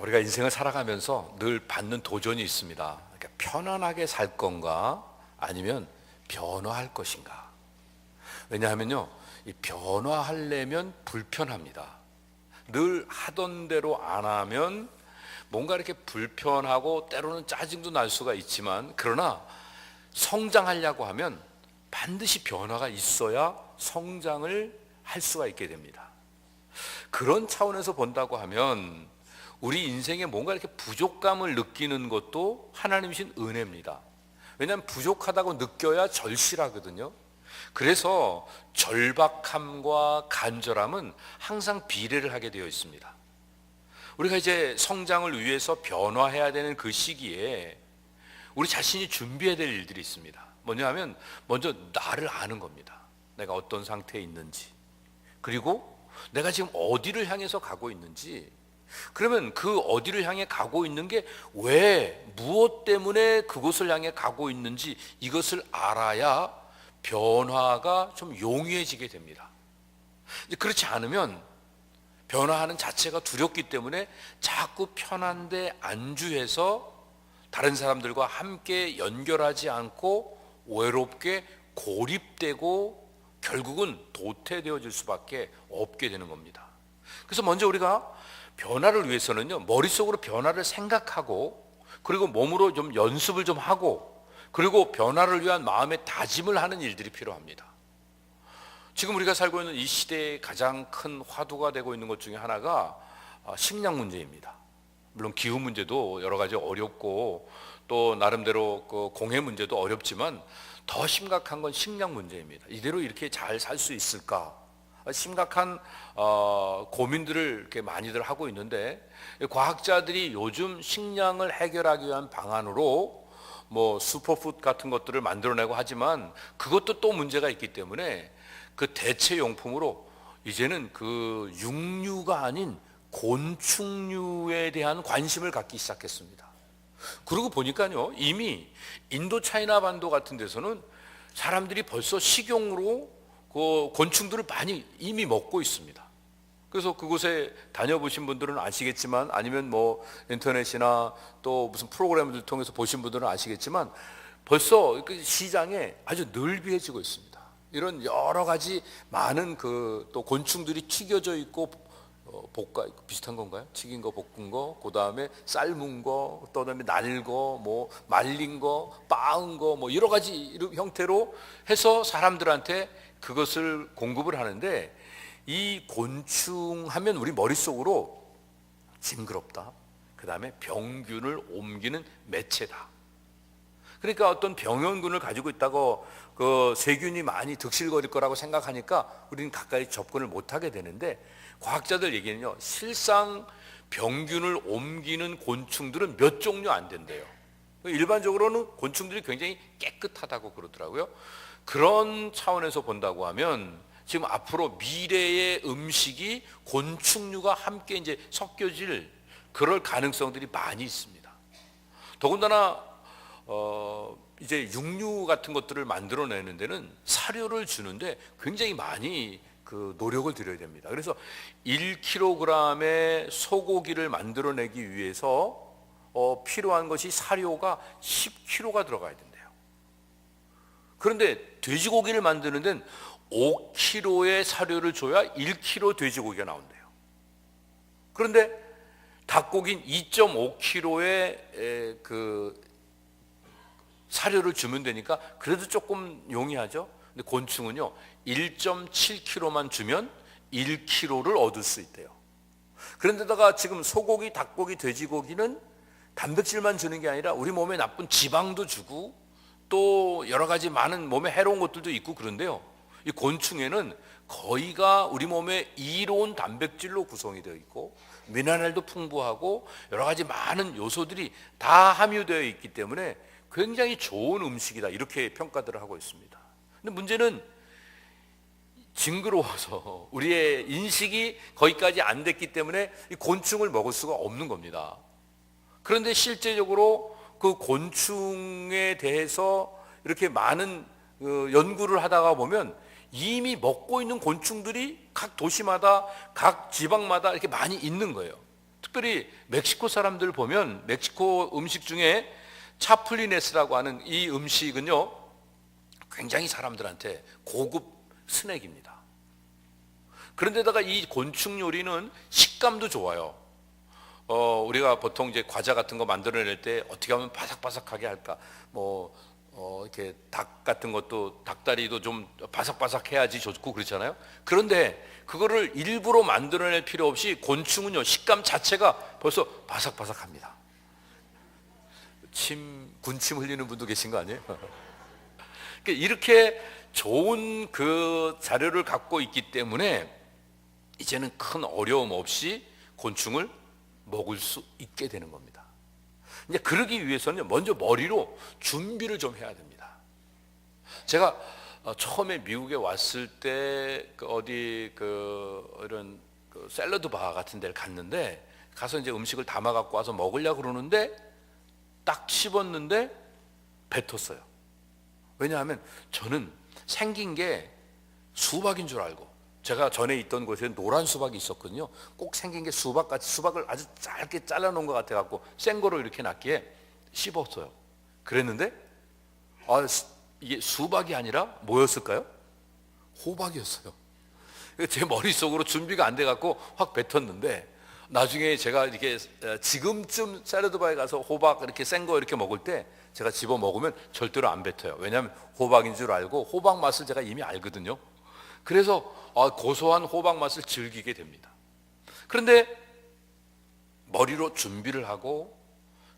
우리가 인생을 살아가면서 늘 받는 도전이 있습니다. 그러니까 편안하게 살 건가 아니면 변화할 것인가. 왜냐하면요, 이 변화하려면 불편합니다. 늘 하던 대로 안 하면 뭔가 이렇게 불편하고 때로는 짜증도 날 수가 있지만, 그러나 성장하려고 하면 반드시 변화가 있어야 성장을 할 수가 있게 됩니다. 그런 차원에서 본다고 하면 우리 인생에 뭔가 이렇게 부족감을 느끼는 것도 하나님이신 은혜입니다. 왜냐하면 부족하다고 느껴야 절실하거든요. 그래서 절박함과 간절함은 항상 비례를 하게 되어 있습니다. 우리가 이제 성장을 위해서 변화해야 되는 그 시기에 우리 자신이 준비해야 될 일들이 있습니다. 뭐냐 하면 먼저 나를 아는 겁니다. 내가 어떤 상태에 있는지, 그리고 내가 지금 어디를 향해서 가고 있는지. 그러면 그 어디를 향해 가고 있는 게 왜, 무엇 때문에 그곳을 향해 가고 있는지 이것을 알아야 변화가 좀 용이해지게 됩니다. 그렇지 않으면 변화하는 자체가 두렵기 때문에 자꾸 편한데 안주해서 다른 사람들과 함께 연결하지 않고 외롭게 고립되고 결국은 도태되어질 수밖에 없게 되는 겁니다. 그래서 먼저 우리가 변화를 위해서는요, 머릿속으로 변화를 생각하고, 그리고 몸으로 좀 연습을 좀 하고, 그리고 변화를 위한 마음의 다짐을 하는 일들이 필요합니다. 지금 우리가 살고 있는 이 시대의 가장 큰 화두가 되고 있는 것 중에 하나가 식량 문제입니다. 물론 기후 문제도 여러 가지 어렵고 또 나름대로 그 공해 문제도 어렵지만 더 심각한 건 식량 문제입니다. 이대로 이렇게 잘 살 수 있을까? 심각한 고민들을 이렇게 많이들 하고 있는데, 과학자들이 요즘 식량을 해결하기 위한 방안으로 뭐 슈퍼푸드 같은 것들을 만들어내고 하지만 그것도 또 문제가 있기 때문에 그 대체 용품으로 이제는 그 육류가 아닌 곤충류에 대한 관심을 갖기 시작했습니다. 그러고 보니까요, 이미 인도 차이나 반도 같은 데서는 사람들이 벌써 식용으로 그 곤충들을 많이 이미 먹고 있습니다. 그래서 그곳에 다녀보신 분들은 아시겠지만, 아니면 뭐 인터넷이나 또 무슨 프로그램을 통해서 보신 분들은 아시겠지만, 벌써 그 시장에 아주 넓이해지고 있습니다. 이런 여러 가지 많은 그 또 곤충들이 튀겨져 있고, 볶아 비슷한 건가요? 튀긴 거, 볶은 거, 그 다음에 삶은 거, 또 그다음에 날 거, 뭐 말린 거, 빻은 거, 뭐 여러 가지 형태로 해서 사람들한테 그것을 공급을 하는데, 이 곤충 하면 우리 머릿속으로 징그럽다, 그 다음에 병균을 옮기는 매체다. 그러니까 어떤 병원균을 가지고 있다고 그 세균이 많이 득실거릴 거라고 생각하니까 우리는 가까이 접근을 못하게 되는데, 과학자들 얘기는요, 실상 병균을 옮기는 곤충들은 몇 종류 안 된대요. 일반적으로는 곤충들이 굉장히 깨끗하다고 그러더라고요. 그런 차원에서 본다고 하면 지금 앞으로 미래의 음식이 곤충류가 함께 이제 섞여질 그럴 가능성들이 많이 있습니다. 더군다나 이제 육류 같은 것들을 만들어내는 데는 사료를 주는데 굉장히 많이 그 노력을 들여야 됩니다. 그래서 1kg의 소고기를 만들어내기 위해서 필요한 것이 사료가 10kg가 들어가야 된대요. 그런데 돼지고기를 만드는 데는 5kg의 사료를 줘야 1kg 돼지고기가 나온대요. 그런데 닭고기는 2.5kg의 그 사료를 주면 되니까 그래도 조금 용이하죠. 근데 곤충은요, 1.7kg만 주면 1kg를 얻을 수 있대요. 그런데다가 지금 소고기, 닭고기, 돼지고기는 단백질만 주는 게 아니라 우리 몸에 나쁜 지방도 주고 또 여러 가지 많은 몸에 해로운 것들도 있고 그런데요, 이 곤충에는 거의가 우리 몸에 이로운 단백질로 구성이 되어 있고 미네랄도 풍부하고 여러 가지 많은 요소들이 다 함유되어 있기 때문에 굉장히 좋은 음식이다, 이렇게 평가들을 하고 있습니다. 근데 문제는 징그러워서 우리의 인식이 거기까지 안 됐기 때문에 이 곤충을 먹을 수가 없는 겁니다. 그런데 실제적으로 그 곤충에 대해서 이렇게 많은 연구를 하다가 보면 이미 먹고 있는 곤충들이 각 도시마다 각 지방마다 이렇게 많이 있는 거예요. 특별히 멕시코 사람들 보면 멕시코 음식 중에 차플리네스라고 하는 이 음식은요 굉장히 사람들한테 고급 스낵입니다. 그런데다가 이 곤충 요리는 식감도 좋아요. 우리가 보통 이제 과자 같은 거 만들어낼 때 어떻게 하면 바삭바삭하게 할까? 이렇게 닭 같은 것도 닭다리도 좀 바삭바삭해야지 좋고 그렇잖아요. 그런데 그거를 일부러 만들어낼 필요 없이 곤충은요 식감 자체가 벌써 바삭바삭합니다. 군침 흘리는 분도 계신 거 아니에요? 이렇게 좋은 그 자료를 갖고 있기 때문에 이제는 큰 어려움 없이 곤충을 먹을 수 있게 되는 겁니다. 이제 그러기 위해서는 먼저 머리로 준비를 좀 해야 됩니다. 제가 처음에 미국에 왔을 때 이런 샐러드 바 같은 데를 갔는데 가서 이제 음식을 담아 갖고 와서 먹으려고 그러는데 딱 씹었는데 뱉었어요. 왜냐하면 저는 생긴 게 수박인 줄 알고, 제가 전에 있던 곳에 노란 수박이 있었거든요. 꼭 생긴 게 수박같이, 수박을 아주 짧게 잘라놓은 것 같아 갖고 생거로 이렇게 놨기에 씹었어요. 그랬는데 이게 수박이 아니라 뭐였을까요? 호박이었어요. 제 머릿속으로 준비가 안 돼 갖고 확 뱉었는데, 나중에 제가 이렇게 지금쯤 샐러드바에 가서 호박 이렇게 생거 이렇게 먹을 때 제가 집어 먹으면 절대로 안 뱉어요. 왜냐하면 호박인 줄 알고 호박 맛을 제가 이미 알거든요. 그래서 고소한 호박 맛을 즐기게 됩니다. 그런데 머리로 준비를 하고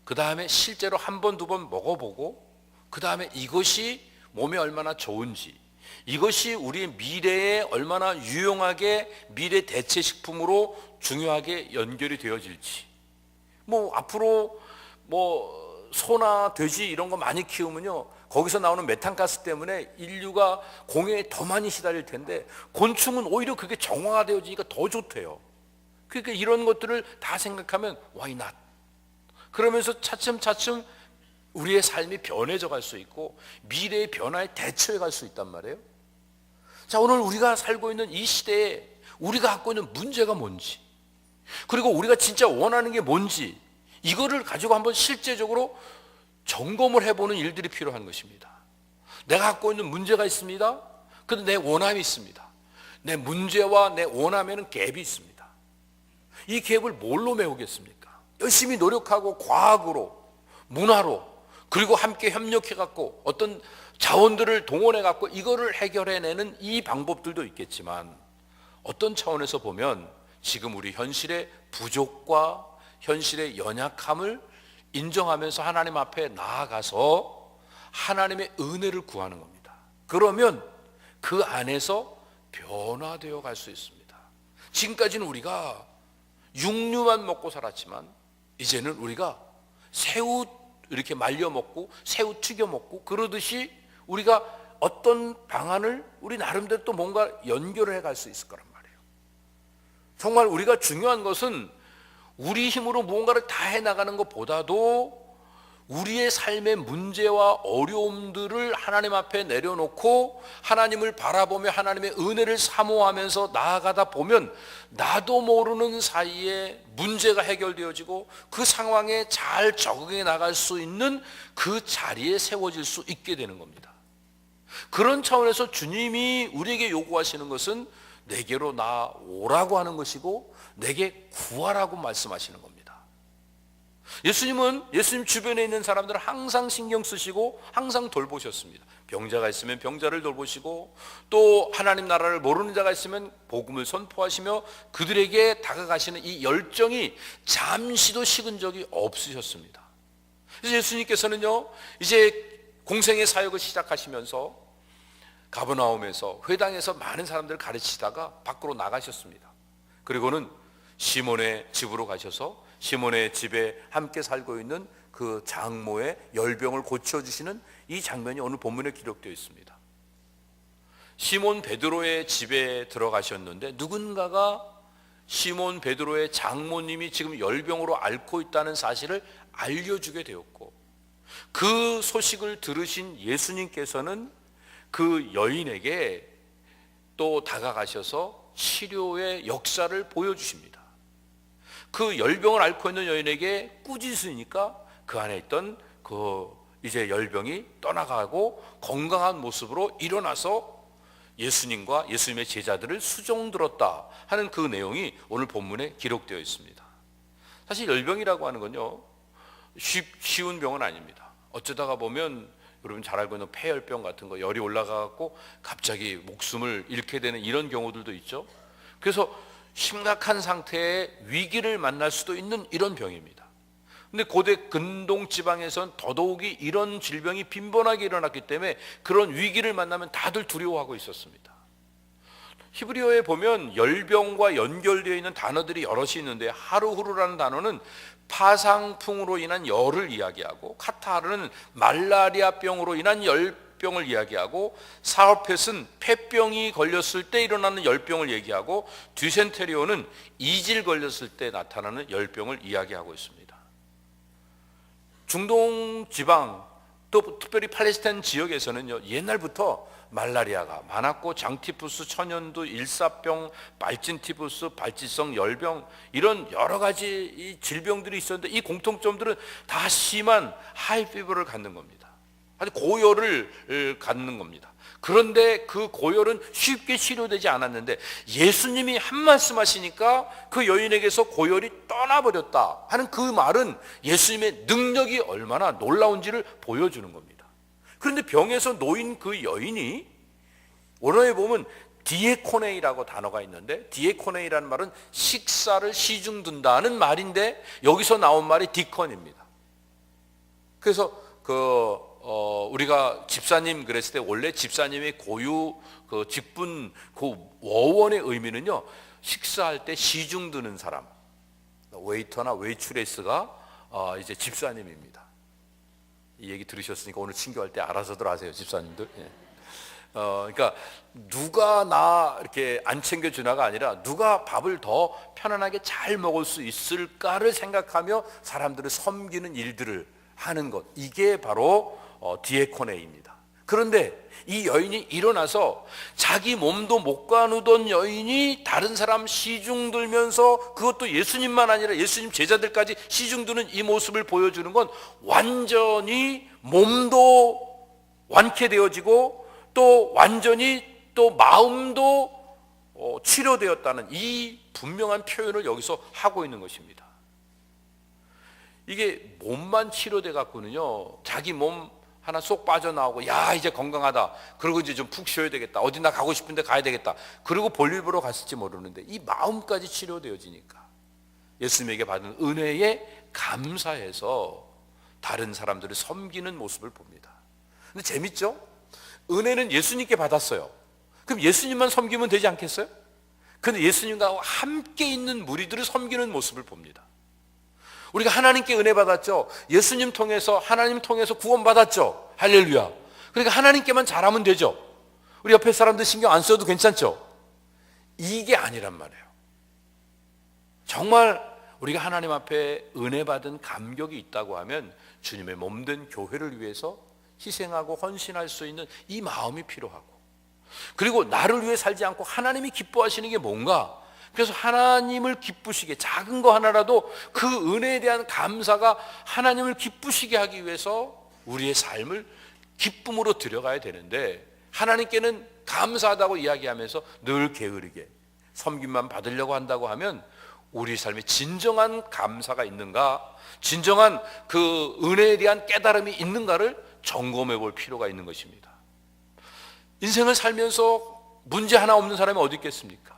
그 다음에 실제로 한 번, 두 번 먹어보고 그 다음에 이것이 몸에 얼마나 좋은지, 이것이 우리의 미래에 얼마나 유용하게 미래 대체 식품으로 중요하게 연결이 되어질지, 앞으로 소나 돼지 이런 거 많이 키우면요 거기서 나오는 메탄가스 때문에 인류가 공해에 더 많이 시달릴 텐데 곤충은 오히려 그게 정화되어지니까 더 좋대요. 그러니까 이런 것들을 다 생각하면 why not? 그러면서 차츰차츰 우리의 삶이 변해져 갈 수 있고 미래의 변화에 대처해 갈 수 있단 말이에요. 자, 오늘 우리가 살고 있는 이 시대에 우리가 갖고 있는 문제가 뭔지, 그리고 우리가 진짜 원하는 게 뭔지, 이거를 가지고 한번 실제적으로 점검을 해보는 일들이 필요한 것입니다. 내가 갖고 있는 문제가 있습니다. 그런데 내 원함이 있습니다. 내 문제와 내 원함에는 갭이 있습니다. 이 갭을 뭘로 메우겠습니까? 열심히 노력하고 과학으로, 문화로, 그리고 함께 협력해 갖고 어떤 자원들을 동원해 갖고 이거를 해결해내는 이 방법들도 있겠지만, 어떤 차원에서 보면 지금 우리 현실의 부족과 현실의 연약함을 인정하면서 하나님 앞에 나아가서 하나님의 은혜를 구하는 겁니다. 그러면 그 안에서 변화되어 갈 수 있습니다. 지금까지는 우리가 육류만 먹고 살았지만 이제는 우리가 새우 이렇게 말려 먹고 새우 튀겨 먹고 그러듯이 우리가 어떤 방안을 우리 나름대로 또 뭔가 연결을 해 갈 수 있을 거란 말이에요. 정말 우리가 중요한 것은 우리 힘으로 무언가를 다 해나가는 것보다도 우리의 삶의 문제와 어려움들을 하나님 앞에 내려놓고 하나님을 바라보며 하나님의 은혜를 사모하면서 나아가다 보면 나도 모르는 사이에 문제가 해결되어지고 그 상황에 잘 적응해 나갈 수 있는 그 자리에 세워질 수 있게 되는 겁니다. 그런 차원에서 주님이 우리에게 요구하시는 것은 내게로 나오라고 하는 것이고 내게 구하라고 말씀하시는 겁니다. 예수님은 예수님 주변에 있는 사람들을 항상 신경 쓰시고 항상 돌보셨습니다. 병자가 있으면 병자를 돌보시고 또 하나님 나라를 모르는 자가 있으면 복음을 선포하시며 그들에게 다가가시는 이 열정이 잠시도 식은 적이 없으셨습니다. 그래서 예수님께서는요 이제 공생의 사역을 시작하시면서 가버나움에서 회당에서 많은 사람들을 가르치다가 밖으로 나가셨습니다. 그리고는 시몬의 집으로 가셔서 시몬의 집에 함께 살고 있는 그 장모의 열병을 고쳐주시는 이 장면이 오늘 본문에 기록되어 있습니다. 시몬 베드로의 집에 들어가셨는데 누군가가 시몬 베드로의 장모님이 지금 열병으로 앓고 있다는 사실을 알려주게 되었고, 그 소식을 들으신 예수님께서는 그 여인에게 또 다가가셔서 치료의 역사를 보여주십니다. 그 열병을 앓고 있는 여인에게 꾸짖으니까 그 안에 있던 이제 열병이 떠나가고 건강한 모습으로 일어나서 예수님과 예수님의 제자들을 수종들었다 하는 그 내용이 오늘 본문에 기록되어 있습니다. 사실 열병이라고 하는 건요, 쉬운 병은 아닙니다. 어쩌다가 보면 여러분 잘 알고 있는 폐열병 같은 거, 열이 올라가고 갑자기 목숨을 잃게 되는 이런 경우들도 있죠. 그래서 심각한 상태의 위기를 만날 수도 있는 이런 병입니다. 근데 고대 근동 지방에선 더더욱이 이런 질병이 빈번하게 일어났기 때문에 그런 위기를 만나면 다들 두려워하고 있었습니다. 히브리어에 보면 열병과 연결되어 있는 단어들이 여럿이 있는데, 하루후루라는 단어는 파상풍으로 인한 열을 이야기하고, 카타르는 말라리아병으로 인한 열병을 이야기하고, 사르펫은 폐병이 걸렸을 때 일어나는 열병을 얘기하고, 뒤센테리온은 이질 걸렸을 때 나타나는 열병을 이야기하고 있습니다. 중동 지방, 또 특별히 팔레스타인 지역에서는요, 옛날부터 말라리아가 많았고, 장티푸스, 천연두, 일사병, 발진티푸스, 발진성 열병, 이런 여러 가지 이 질병들이 있었는데, 이 공통점들은 다 심한 하이피버를 갖는 겁니다. 아주 고열을 갖는 겁니다. 그런데 그 고열은 쉽게 치료되지 않았는데, 예수님이 한 말씀 하시니까 그 여인에게서 고열이 떠나버렸다 하는 그 말은 예수님의 능력이 얼마나 놀라운지를 보여주는 겁니다. 그런데 병에서 놓인 그 여인이, 원어에 보면 디에코네이라고 단어가 있는데, 디에코네이라는 말은 식사를 시중든다는 말인데, 여기서 나온 말이 디컨입니다. 그래서 우리가 집사님 그랬을 때, 원래 집사님의 고유 직분, 그 어원의 의미는요, 식사할 때 시중 드는 사람, 웨이터나 웨이트레스가 이제 집사님입니다. 이 얘기 들으셨으니까 오늘 친교할 때 알아서들 하세요, 집사님들. 예. 그러니까 누가 나 이렇게 안 챙겨주나가 아니라, 누가 밥을 더 편안하게 잘 먹을 수 있을까를 생각하며 사람들을 섬기는 일들을 하는 것, 이게 바로 디에코네입니다. 그런데 이 여인이 일어나서 자기 몸도 못 가누던 여인이 다른 사람 시중 들면서, 그것도 예수님만 아니라 예수님 제자들까지 시중 드는 이 모습을 보여주는 건, 완전히 몸도 완쾌되어지고 또 완전히 또 마음도 치료되었다는 이 분명한 표현을 여기서 하고 있는 것입니다. 이게 몸만 치료돼 갖고는요, 자기 몸 하나 쏙 빠져나오고, 야 이제 건강하다, 그리고 이제 좀 푹 쉬어야 되겠다, 어디나 가고 싶은데 가야 되겠다, 그리고 볼일 보러 갔을지 모르는데, 이 마음까지 치료되어지니까 예수님에게 받은 은혜에 감사해서 다른 사람들을 섬기는 모습을 봅니다. 근데 재밌죠? 은혜는 예수님께 받았어요. 그럼 예수님만 섬기면 되지 않겠어요? 근데 예수님과 함께 있는 무리들을 섬기는 모습을 봅니다. 우리가 하나님께 은혜 받았죠. 예수님 통해서, 하나님 통해서 구원 받았죠. 할렐루야. 그러니까 하나님께만 잘하면 되죠. 우리 옆에 사람들 신경 안 써도 괜찮죠. 이게 아니란 말이에요. 정말 우리가 하나님 앞에 은혜 받은 감격이 있다고 하면, 주님의 몸된 교회를 위해서 희생하고 헌신할 수 있는 이 마음이 필요하고, 그리고 나를 위해 살지 않고 하나님이 기뻐하시는 게 뭔가, 그래서 하나님을 기쁘시게, 작은 거 하나라도 그 은혜에 대한 감사가 하나님을 기쁘시게 하기 위해서 우리의 삶을 기쁨으로 들여가야 되는데, 하나님께는 감사하다고 이야기하면서 늘 게으르게 섬김만 받으려고 한다고 하면, 우리 삶에 진정한 감사가 있는가, 진정한 그 은혜에 대한 깨달음이 있는가를 점검해 볼 필요가 있는 것입니다. 인생을 살면서 문제 하나 없는 사람이 어디 있겠습니까?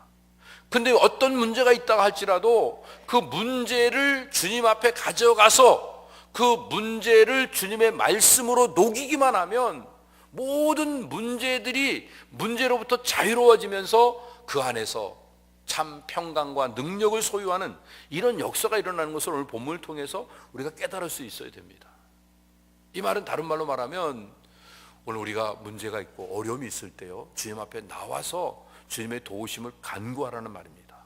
근데 어떤 문제가 있다가 할지라도 그 문제를 주님 앞에 가져가서 그 문제를 주님의 말씀으로 녹이기만 하면, 모든 문제들이 문제로부터 자유로워지면서 그 안에서 참 평강과 능력을 소유하는 이런 역사가 일어나는 것을 오늘 본문을 통해서 우리가 깨달을 수 있어야 됩니다. 이 말은 다른 말로 말하면, 오늘 우리가 문제가 있고 어려움이 있을 때요, 주님 앞에 나와서 주님의 도우심을 간구하라는 말입니다.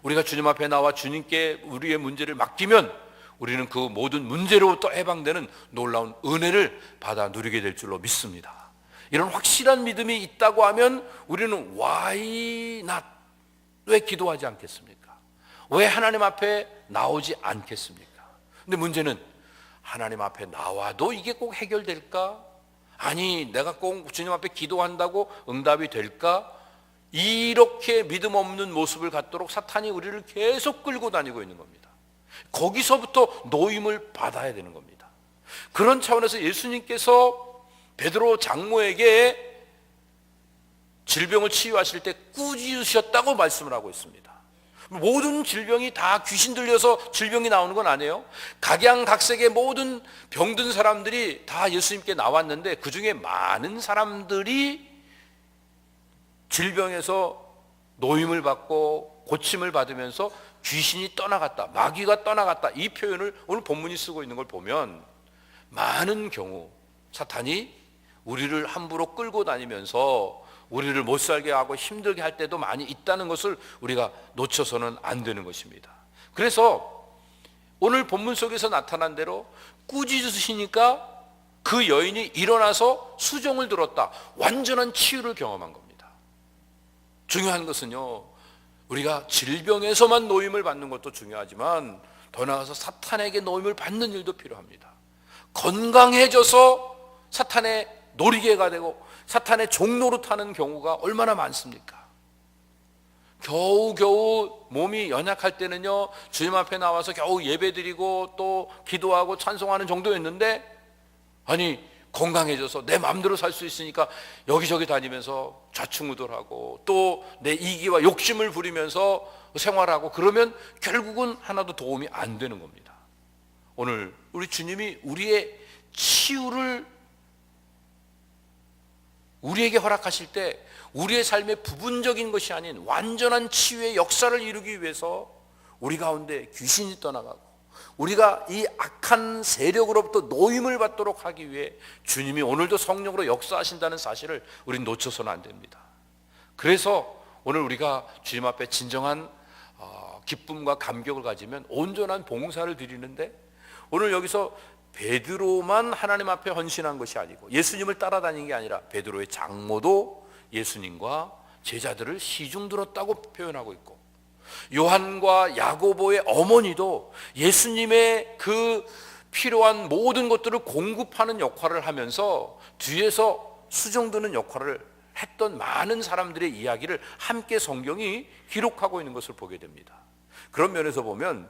우리가 주님 앞에 나와 주님께 우리의 문제를 맡기면, 우리는 그 모든 문제로부터 해방되는 놀라운 은혜를 받아 누리게 될 줄로 믿습니다. 이런 확실한 믿음이 있다고 하면, 우리는 why not? 왜 기도하지 않겠습니까? 왜 하나님 앞에 나오지 않겠습니까? 근데 문제는 하나님 앞에 나와도 이게 꼭 해결될까? 아니, 내가 꼭 주님 앞에 기도한다고 응답이 될까? 이렇게 믿음 없는 모습을 갖도록 사탄이 우리를 계속 끌고 다니고 있는 겁니다. 거기서부터 노임을 받아야 되는 겁니다. 그런 차원에서 예수님께서 베드로 장모에게 질병을 치유하실 때 꾸짖으셨다고 말씀을 하고 있습니다. 모든 질병이 다 귀신 들려서 질병이 나오는 건 아니에요. 각양각색의 모든 병든 사람들이 다 예수님께 나왔는데 그 중에 많은 사람들이 질병에서 노임을 받고 고침을 받으면서 귀신이 떠나갔다, 마귀가 떠나갔다, 이 표현을 오늘 본문이 쓰고 있는 걸 보면 많은 경우 사탄이 우리를 함부로 끌고 다니면서 우리를 못 살게 하고 힘들게 할 때도 많이 있다는 것을 우리가 놓쳐서는 안 되는 것입니다. 그래서 오늘 본문 속에서 나타난 대로 꾸짖으시니까 그 여인이 일어나서 수종을 들었다. 완전한 치유를 경험한 겁니다. 중요한 것은요, 우리가 질병에서만 노임을 받는 것도 중요하지만 더 나아가서 사탄에게 노임을 받는 일도 필요합니다. 건강해져서 사탄의 놀이개가 되고 사탄의 종노릇하는 경우가 얼마나 많습니까? 겨우겨우 몸이 연약할 때는요, 주님 앞에 나와서 겨우 예배드리고 또 기도하고 찬송하는 정도였는데, 아니 건강해져서 내 마음대로 살 수 있으니까 여기저기 다니면서 좌충우돌하고 또 내 이기와 욕심을 부리면서 생활하고 그러면 결국은 하나도 도움이 안 되는 겁니다. 오늘 우리 주님이 우리의 치유를 우리에게 허락하실 때 우리의 삶의 부분적인 것이 아닌 완전한 치유의 역사를 이루기 위해서 우리 가운데 귀신이 떠나가고 우리가 이 악한 세력으로부터 노임을 받도록 하기 위해 주님이 오늘도 성령으로 역사하신다는 사실을 우리는 놓쳐서는 안 됩니다. 그래서 오늘 우리가 주님 앞에 진정한 기쁨과 감격을 가지면 온전한 봉사를 드리는데, 오늘 여기서 베드로만 하나님 앞에 헌신한 것이 아니고 예수님을 따라다닌 게 아니라 베드로의 장모도 예수님과 제자들을 시중 들었다고 표현하고 있고, 요한과 야고보의 어머니도 예수님의 그 필요한 모든 것들을 공급하는 역할을 하면서 뒤에서 수종드는 역할을 했던 많은 사람들의 이야기를 함께 성경이 기록하고 있는 것을 보게 됩니다. 그런 면에서 보면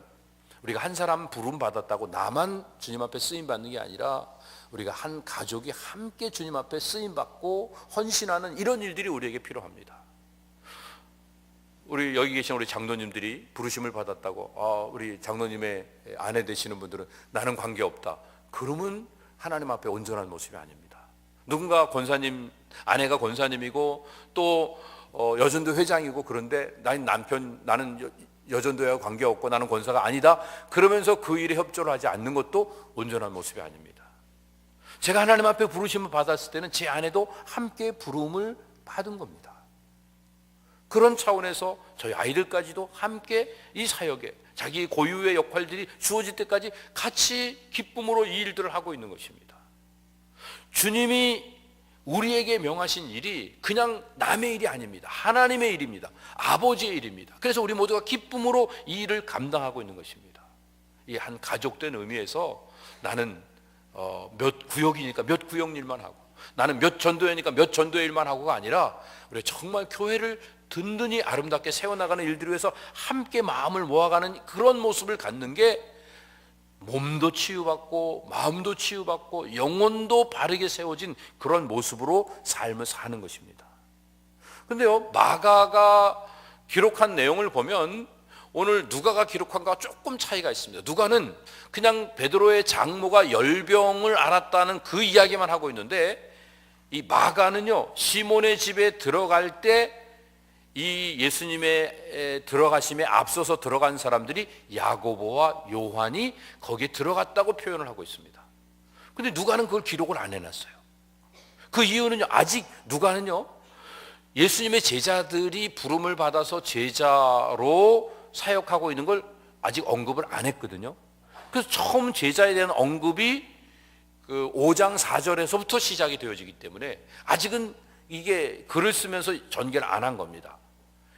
우리가 한 사람 부름 받았다고 나만 주님 앞에 쓰임 받는 게 아니라 우리가 한 가족이 함께 주님 앞에 쓰임 받고 헌신하는 이런 일들이 우리에게 필요합니다. 우리 여기 계신 우리 장로님들이 부르심을 받았다고 우리 장로님의 아내 되시는 분들은 나는 관계없다, 그러면 하나님 앞에 온전한 모습이 아닙니다. 누군가 권사님, 아내가 권사님이고 또 여전도 회장이고 그런데 나는 여전도와 관계없고 나는 권사가 아니다, 그러면서 그 일에 협조를 하지 않는 것도 온전한 모습이 아닙니다. 제가 하나님 앞에 부르심을 받았을 때는 제 아내도 함께 부름을 받은 겁니다. 그런 차원에서 저희 아이들까지도 함께 이 사역에 자기 고유의 역할들이 주어질 때까지 같이 기쁨으로 이 일들을 하고 있는 것입니다. 주님이 우리에게 명하신 일이 그냥 남의 일이 아닙니다. 하나님의 일입니다. 아버지의 일입니다. 그래서 우리 모두가 기쁨으로 이 일을 감당하고 있는 것입니다. 이 한 가족된 의미에서 나는 몇 구역이니까 몇 구역 일만 하고, 나는 몇 전도회니까 몇 전도회 일만 하고가 아니라 우리 정말 교회를 든든히 아름답게 세워나가는 일들을 위해서 함께 마음을 모아가는 그런 모습을 갖는 게 몸도 치유받고 마음도 치유받고 영혼도 바르게 세워진 그런 모습으로 삶을 사는 것입니다. 그런데요, 마가가 기록한 내용을 보면 오늘 누가가 기록한 것과 조금 차이가 있습니다. 누가는 그냥 베드로의 장모가 열병을 앓았다는 그 이야기만 하고 있는데, 이 마가는요, 시몬의 집에 들어갈 때 이 예수님의 들어가심에 앞서서 들어간 사람들이 야고보와 요한이 거기에 들어갔다고 표현을 하고 있습니다. 그런데 누가는 그걸 기록을 안 해놨어요. 그 이유는요, 아직 누가는요, 예수님의 제자들이 부름을 받아서 제자로 사역하고 있는 걸 아직 언급을 안 했거든요. 그래서 처음 제자에 대한 언급이 그 5장 4절에서부터 시작이 되어지기 때문에 아직은 이게 글을 쓰면서 전개를 안 한 겁니다.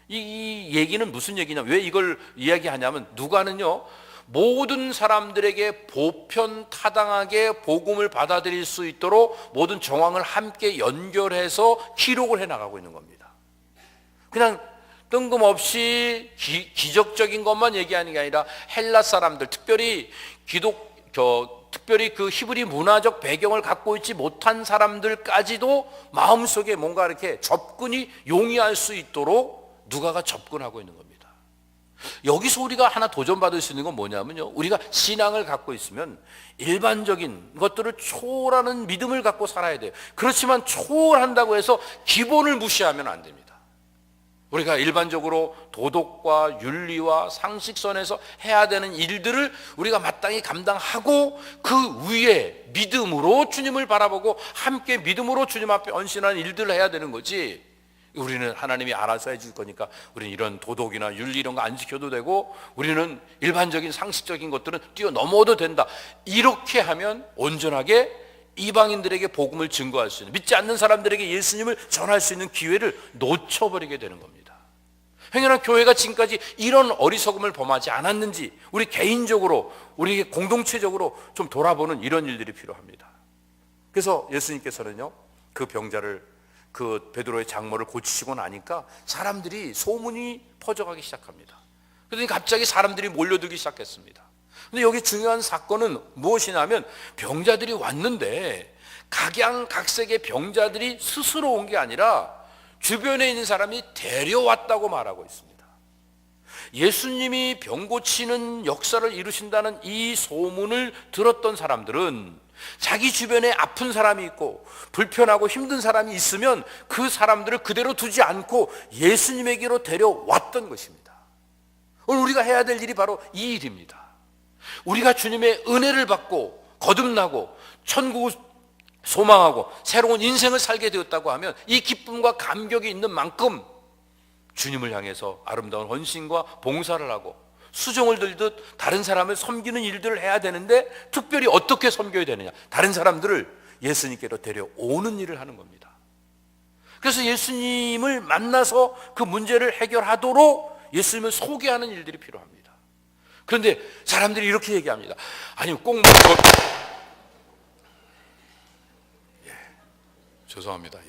이 얘기는 무슨 얘기냐? 왜 이걸 이야기하냐면 누가는요, 모든 사람들에게 보편 타당하게 복음을 받아들일 수 있도록 모든 정황을 함께 연결해서 기록을 해나가고 있는 겁니다. 그냥 뜬금없이 기적적인 것만 얘기하는 게 아니라 헬라 사람들, 특별히 특별히 그 히브리 문화적 배경을 갖고 있지 못한 사람들까지도 마음속에 뭔가 이렇게 접근이 용이할 수 있도록 누가가 접근하고 있는 겁니다. 여기서 우리가 하나 도전받을 수 있는 건 뭐냐면요, 우리가 신앙을 갖고 있으면 일반적인 것들을 초월하는 믿음을 갖고 살아야 돼요. 그렇지만 초월한다고 해서 기본을 무시하면 안 됩니다. 우리가 일반적으로 도덕과 윤리와 상식선에서 해야 되는 일들을 우리가 마땅히 감당하고 그 위에 믿음으로 주님을 바라보고 함께 믿음으로 주님 앞에 헌신하는 일들을 해야 되는 거지, 우리는 하나님이 알아서 해줄 거니까 우리는 이런 도덕이나 윤리 이런 거 안 지켜도 되고 우리는 일반적인 상식적인 것들은 뛰어넘어도 된다, 이렇게 하면 온전하게 이방인들에게 복음을 증거할 수 있는, 믿지 않는 사람들에게 예수님을 전할 수 있는 기회를 놓쳐버리게 되는 겁니다. 행여나 교회가 지금까지 이런 어리석음을 범하지 않았는지 우리 개인적으로, 우리 공동체적으로 좀 돌아보는 이런 일들이 필요합니다. 그래서 예수님께서는요, 그 병자를, 그 베드로의 장모를 고치시고 나니까 사람들이 소문이 퍼져가기 시작합니다. 그러더니 갑자기 사람들이 몰려들기 시작했습니다. 근데 여기 중요한 사건은 무엇이냐면, 병자들이 왔는데 각양각색의 병자들이 스스로 온 게 아니라 주변에 있는 사람이 데려왔다고 말하고 있습니다. 예수님이 병 고치는 역사를 이루신다는 이 소문을 들었던 사람들은 자기 주변에 아픈 사람이 있고 불편하고 힘든 사람이 있으면 그 사람들을 그대로 두지 않고 예수님에게로 데려왔던 것입니다. 오늘 우리가 해야 될 일이 바로 이 일입니다. 우리가 주님의 은혜를 받고 거듭나고 천국을 소망하고 새로운 인생을 살게 되었다고 하면 이 기쁨과 감격이 있는 만큼 주님을 향해서 아름다운 헌신과 봉사를 하고 수종을 들듯 다른 사람을 섬기는 일들을 해야 되는데, 특별히 어떻게 섬겨야 되느냐, 다른 사람들을 예수님께로 데려오는 일을 하는 겁니다. 그래서 예수님을 만나서 그 문제를 해결하도록 예수님을 소개하는 일들이 필요합니다. 그런데 사람들이 이렇게 얘기합니다. 아니 꼭 죄송합니다.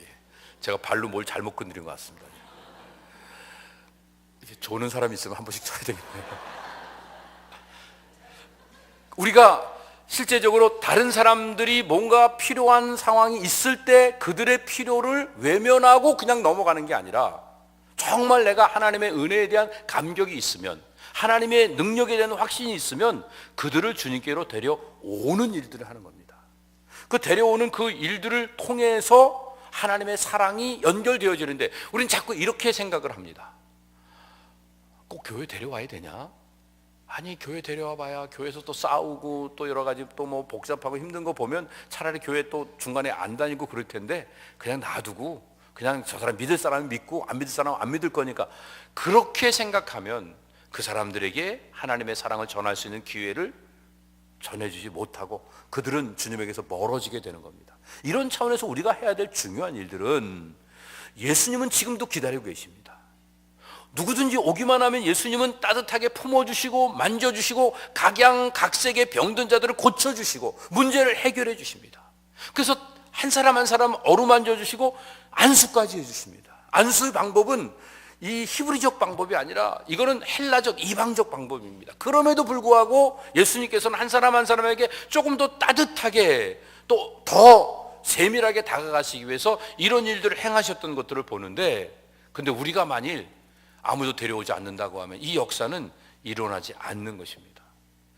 제가 발로 뭘 잘못 건드린 것 같습니다. 이제 조는 사람이 있으면 한 번씩 쳐야 되겠네요. 우리가 실제적으로 다른 사람들이 뭔가 필요한 상황이 있을 때 그들의 필요를 외면하고 그냥 넘어가는 게 아니라, 정말 내가 하나님의 은혜에 대한 감격이 있으면, 하나님의 능력에 대한 확신이 있으면 그들을 주님께로 데려오는 일들을 하는 겁니다. 그 데려오는 그 일들을 통해서 하나님의 사랑이 연결되어지는데, 우리는 자꾸 이렇게 생각을 합니다. 꼭 교회 데려와야 되냐? 아니 교회 데려와 봐야 교회에서 또 싸우고 또 여러 가지 또 뭐 복잡하고 힘든 거 보면 차라리 교회 또 중간에 안 다니고 그럴 텐데 그냥 놔두고 그냥 저 사람 믿을 사람은 믿고 안 믿을 사람은 안 믿을 거니까, 그렇게 생각하면 그 사람들에게 하나님의 사랑을 전할 수 있는 기회를 전해주지 못하고 그들은 주님에게서 멀어지게 되는 겁니다. 이런 차원에서 우리가 해야 될 중요한 일들은, 예수님은 지금도 기다리고 계십니다. 누구든지 오기만 하면 예수님은 따뜻하게 품어주시고 만져주시고 각양각색의 병든 자들을 고쳐주시고 문제를 해결해 주십니다. 그래서 한 사람 한 사람 어루만져 주시고 안수까지 해주십니다. 안수의 방법은 이 히브리적 방법이 아니라 이거는 헬라적 이방적 방법입니다. 그럼에도 불구하고 예수님께서는 한 사람 한 사람에게 조금 더 따뜻하게 또 더 세밀하게 다가가시기 위해서 이런 일들을 행하셨던 것들을 보는데, 근데 우리가 만일 아무도 데려오지 않는다고 하면 이 역사는 일어나지 않는 것입니다.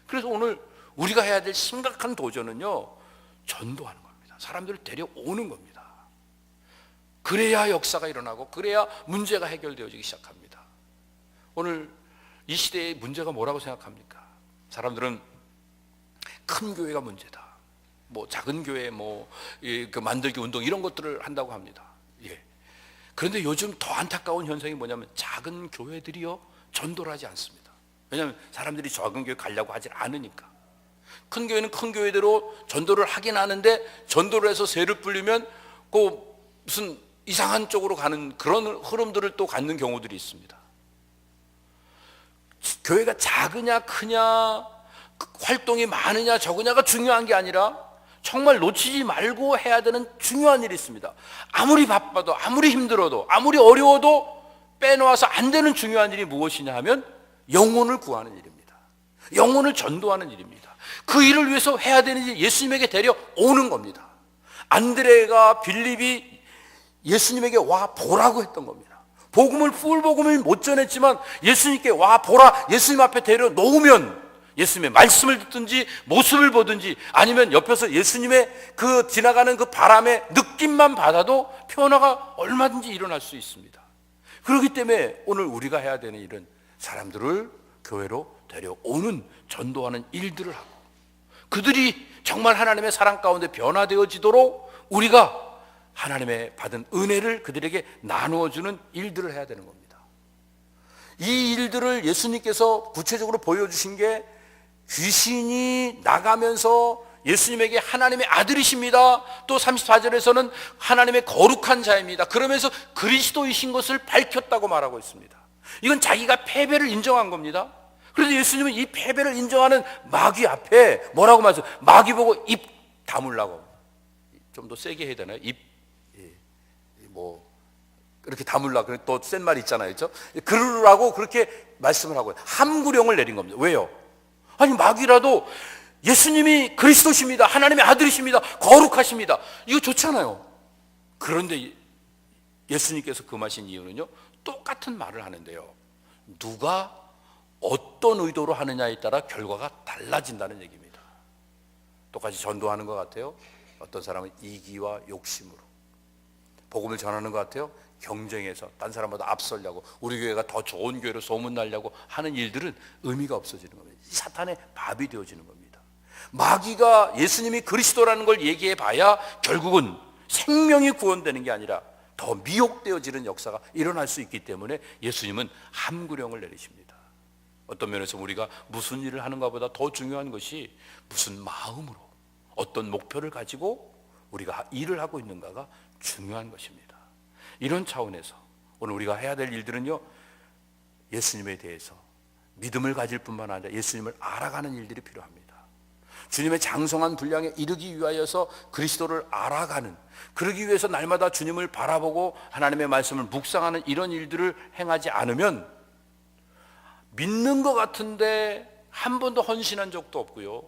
그래서 오늘 우리가 해야 될 심각한 도전은요, 전도하는 겁니다. 사람들을 데려오는 겁니다. 그래야 역사가 일어나고 그래야 문제가 해결되어지기 시작합니다. 오늘 이 시대의 문제가 뭐라고 생각합니까? 사람들은 큰 교회가 문제다, 뭐 작은 교회 그 만들기 운동 이런 것들을 한다고 합니다. 그런데 요즘 더 안타까운 현상이 뭐냐면 작은 교회들이요 전도를 하지 않습니다. 왜냐하면 사람들이 작은 교회 가려고 하질 않으니까. 큰 교회는 큰 교회대로 전도를 하긴 하는데, 전도를 해서 세를 불리면 그 무슨 이상한 쪽으로 가는 그런 흐름들을 또 갖는 경우들이 있습니다. 교회가 작으냐 크냐, 활동이 많으냐 적으냐가 중요한 게 아니라 정말 놓치지 말고 해야 되는 중요한 일이 있습니다. 아무리 바빠도, 아무리 힘들어도, 아무리 어려워도 빼놓아서 안 되는 중요한 일이 무엇이냐 하면 영혼을 구하는 일입니다. 영혼을 전도하는 일입니다. 그 일을 위해서 해야 되는 일이 예수님에게 데려오는 겁니다. 안드레가 빌립이 예수님에게 와 보라고 했던 겁니다. 풀복음을 못 전했지만 예수님께 와 보라, 예수님 앞에 데려놓으면 예수님의 말씀을 듣든지 모습을 보든지 아니면 옆에서 예수님의 그 지나가는 그 바람의 느낌만 받아도 변화가 얼마든지 일어날 수 있습니다. 그렇기 때문에 오늘 우리가 해야 되는 일은 사람들을 교회로 데려오는, 전도하는 일들을 하고, 그들이 정말 하나님의 사랑 가운데 변화되어지도록 우리가 하나님의 받은 은혜를 그들에게 나누어주는 일들을 해야 되는 겁니다. 이 일들을 예수님께서 구체적으로 보여주신 게 귀신이 나가면서 예수님에게 하나님의 아들이십니다, 또 34절에서는 하나님의 거룩한 자입니다, 그러면서 그리스도이신 것을 밝혔다고 말하고 있습니다. 이건 자기가 패배를 인정한 겁니다. 그래서 예수님은 이 패배를 인정하는 마귀 앞에 뭐라고 말씀하세요? 마귀 보고 입 다물라고. 좀 더 세게 해야 되나요? 이렇게 다물라고. 또 센 말 있잖아요, 그렇죠? 그러라고 그렇게 말씀을 하고요. 함구령을 내린 겁니다. 왜요? 아니, 마귀라도 예수님이 그리스도십니다, 하나님의 아들이십니다, 거룩하십니다, 이거 좋잖아요. 그런데 예수님께서 금하신 이유는요, 똑같은 말을 하는데요, 누가 어떤 의도로 하느냐에 따라 결과가 달라진다는 얘기입니다. 똑같이 전도하는 것 같아요. 어떤 사람은 이기와 욕심으로, 복음을 전하는 것 같아요. 경쟁해서 딴 사람보다 앞서려고, 우리 교회가 더 좋은 교회로 소문나려고 하는 일들은 의미가 없어지는 겁니다. 사탄의 밥이 되어지는 겁니다. 마귀가 예수님이 그리스도라는 걸 얘기해 봐야 결국은 생명이 구원되는 게 아니라 더 미혹되어지는 역사가 일어날 수 있기 때문에 예수님은 함구령을 내리십니다. 어떤 면에서 우리가 무슨 일을 하는가 보다 더 중요한 것이 무슨 마음으로, 어떤 목표를 가지고 우리가 일을 하고 있는가가 중요한 것입니다. 이런 차원에서 오늘 우리가 해야 될 일들은요, 예수님에 대해서 믿음을 가질 뿐만 아니라 예수님을 알아가는 일들이 필요합니다. 주님의 장성한 분량에 이르기 위하여서 그리스도를 알아가는, 그러기 위해서 날마다 주님을 바라보고 하나님의 말씀을 묵상하는 이런 일들을 행하지 않으면 믿는 것 같은데 한 번도 헌신한 적도 없고요,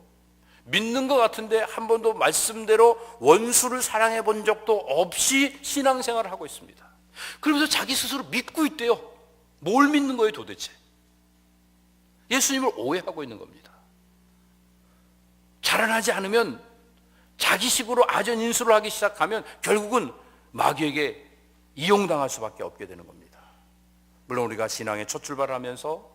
믿는 것 같은데 한 번도 말씀대로 원수를 사랑해 본 적도 없이 신앙생활을 하고 있습니다. 그러면서 자기 스스로 믿고 있대요. 뭘 믿는 거예요 도대체? 예수님을 오해하고 있는 겁니다. 자라나지 않으면 자기식으로 아전인수를 하기 시작하면 결국은 마귀에게 이용당할 수밖에 없게 되는 겁니다. 물론 우리가 신앙의 첫 출발을 하면서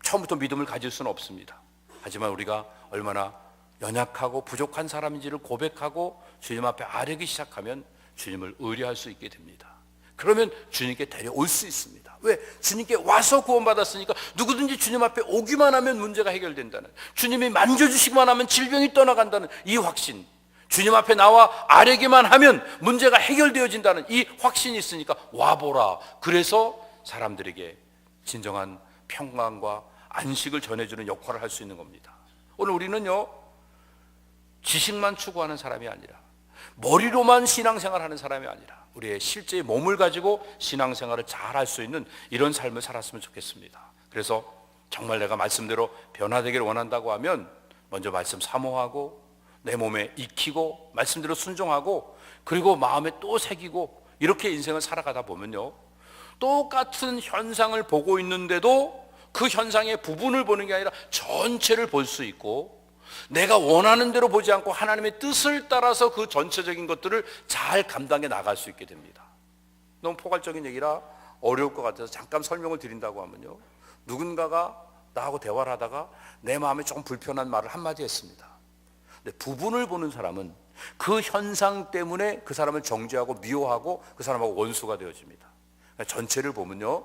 처음부터 믿음을 가질 수는 없습니다. 하지만 우리가 얼마나 연약하고 부족한 사람인지를 고백하고 주님 앞에 아뢰기 시작하면 주님을 의뢰할 수 있게 됩니다. 그러면 주님께 데려올 수 있습니다. 왜? 주님께 와서 구원받았으니까. 누구든지 주님 앞에 오기만 하면 문제가 해결된다는, 주님이 만져주시기만 하면 질병이 떠나간다는 이 확신, 주님 앞에 나와 아뢰기만 하면 문제가 해결되어진다는 이 확신이 있으니까 와보라. 그래서 사람들에게 진정한 평강과 안식을 전해주는 역할을 할 수 있는 겁니다. 오늘 우리는요, 지식만 추구하는 사람이 아니라, 머리로만 신앙생활하는 사람이 아니라 우리의 실제의 몸을 가지고 신앙생활을 잘 할 수 있는 이런 삶을 살았으면 좋겠습니다. 그래서 정말 내가 말씀대로 변화되기를 원한다고 하면 먼저 말씀 사모하고 내 몸에 익히고 말씀대로 순종하고 그리고 마음에 또 새기고 이렇게 인생을 살아가다 보면요, 똑같은 현상을 보고 있는데도 그 현상의 부분을 보는 게 아니라 전체를 볼 수 있고, 내가 원하는 대로 보지 않고 하나님의 뜻을 따라서 그 전체적인 것들을 잘 감당해 나갈 수 있게 됩니다. 너무 포괄적인 얘기라 어려울 것 같아서 잠깐 설명을 드린다고 하면요, 누군가가 나하고 대화를 하다가 내 마음에 조금 불편한 말을 한마디 했습니다. 근데 부분을 보는 사람은 그 현상 때문에 그 사람을 정죄하고 미워하고 그 사람하고 원수가 되어집니다. 그러니까 전체를 보면요,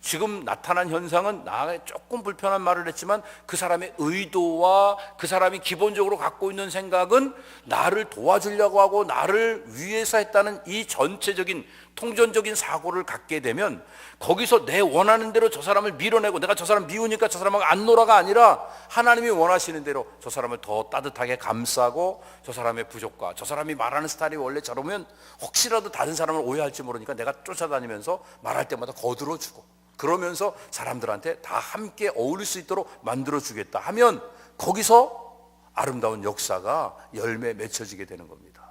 지금 나타난 현상은 나에게 조금 불편한 말을 했지만 그 사람의 의도와 그 사람이 기본적으로 갖고 있는 생각은 나를 도와주려고 하고 나를 위해서 했다는 이 전체적인 통전적인 사고를 갖게 되면 거기서 내 원하는 대로 저 사람을 밀어내고 내가 저 사람 미우니까 저 사람하고 안 놀아가 아니라 하나님이 원하시는 대로 저 사람을 더 따뜻하게 감싸고 저 사람의 부족과 저 사람이 말하는 스타일이 원래 저러면 혹시라도 다른 사람을 오해할지 모르니까 내가 쫓아다니면서 말할 때마다 거들어주고 그러면서 사람들한테 다 함께 어울릴 수 있도록 만들어주겠다 하면 거기서 아름다운 역사가 열매 맺혀지게 되는 겁니다.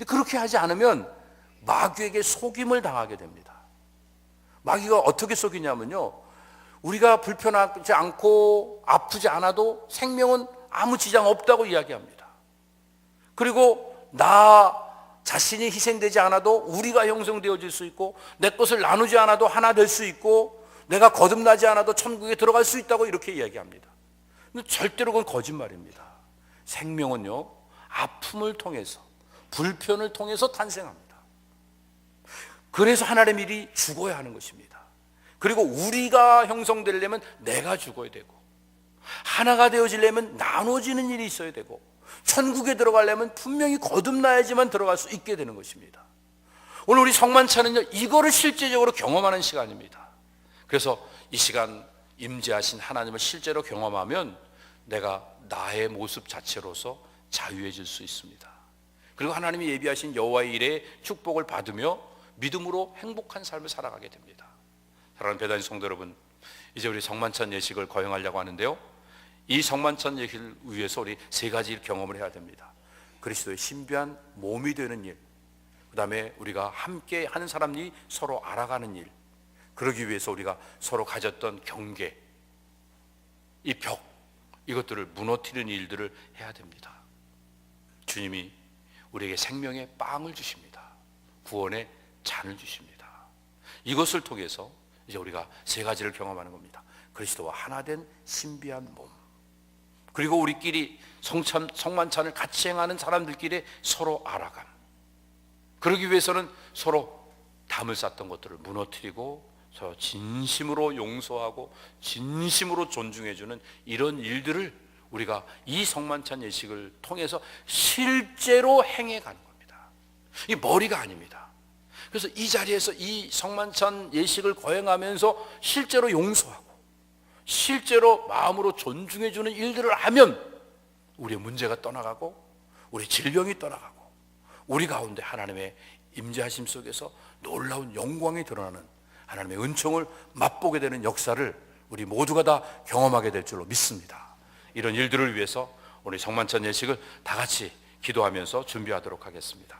그렇게 하지 않으면 마귀에게 속임을 당하게 됩니다. 마귀가 어떻게 속이냐면요, 우리가 불편하지 않고 아프지 않아도 생명은 아무 지장 없다고 이야기합니다. 그리고 나 자신이 희생되지 않아도 우리가 형성되어질 수 있고 내 것을 나누지 않아도 하나 될 수 있고 내가 거듭나지 않아도 천국에 들어갈 수 있다고 이렇게 이야기합니다. 근데 절대로 그건 거짓말입니다. 생명은요, 아픔을 통해서 불편을 통해서 탄생합니다. 그래서 하나님의 일이 죽어야 하는 것입니다. 그리고 우리가 형성되려면 내가 죽어야 되고 하나가 되어지려면 나눠지는 일이 있어야 되고 천국에 들어가려면 분명히 거듭나야지만 들어갈 수 있게 되는 것입니다. 오늘 우리 성만찬은요, 이거를 실제적으로 경험하는 시간입니다. 그래서 이 시간 임재하신 하나님을 실제로 경험하면 내가 나의 모습 자체로서 자유해질 수 있습니다. 그리고 하나님이 예비하신 여호와의 일에 축복을 받으며 믿음으로 행복한 삶을 살아가게 됩니다. 사랑하는 배단위 성도 여러분, 이제 우리 성만찬 예식을 거행하려고 하는데요, 이 성만찬 예식을 위해서 우리 세 가지 경험을 해야 됩니다. 그리스도의 신비한 몸이 되는 일, 그 다음에 우리가 함께 하는 사람이 서로 알아가는 일, 그러기 위해서 우리가 서로 가졌던 경계, 이 벽, 이것들을 무너뜨리는 일들을 해야 됩니다. 주님이 우리에게 생명의 빵을 주십니다. 구원의 잔을 주십니다. 이것을 통해서 이제 우리가 세 가지를 경험하는 겁니다. 그리스도와 하나 된 신비한 몸, 그리고 우리끼리 성만찬을 같이 행하는 사람들끼리 서로 알아감, 그러기 위해서는 서로 담을 쌓던 것들을 무너뜨리고 서로 진심으로 용서하고 진심으로 존중해주는 이런 일들을 우리가 이 성만찬 예식을 통해서 실제로 행해가는 겁니다. 이 머리가 아닙니다. 그래서 이 자리에서 이 성만찬 예식을 거행하면서 실제로 용서하고 실제로 마음으로 존중해주는 일들을 하면 우리의 문제가 떠나가고 우리 질병이 떠나가고 우리 가운데 하나님의 임재하심 속에서 놀라운 영광이 드러나는 하나님의 은총을 맛보게 되는 역사를 우리 모두가 다 경험하게 될 줄로 믿습니다. 이런 일들을 위해서 오늘 성만찬 예식을 다 같이 기도하면서 준비하도록 하겠습니다.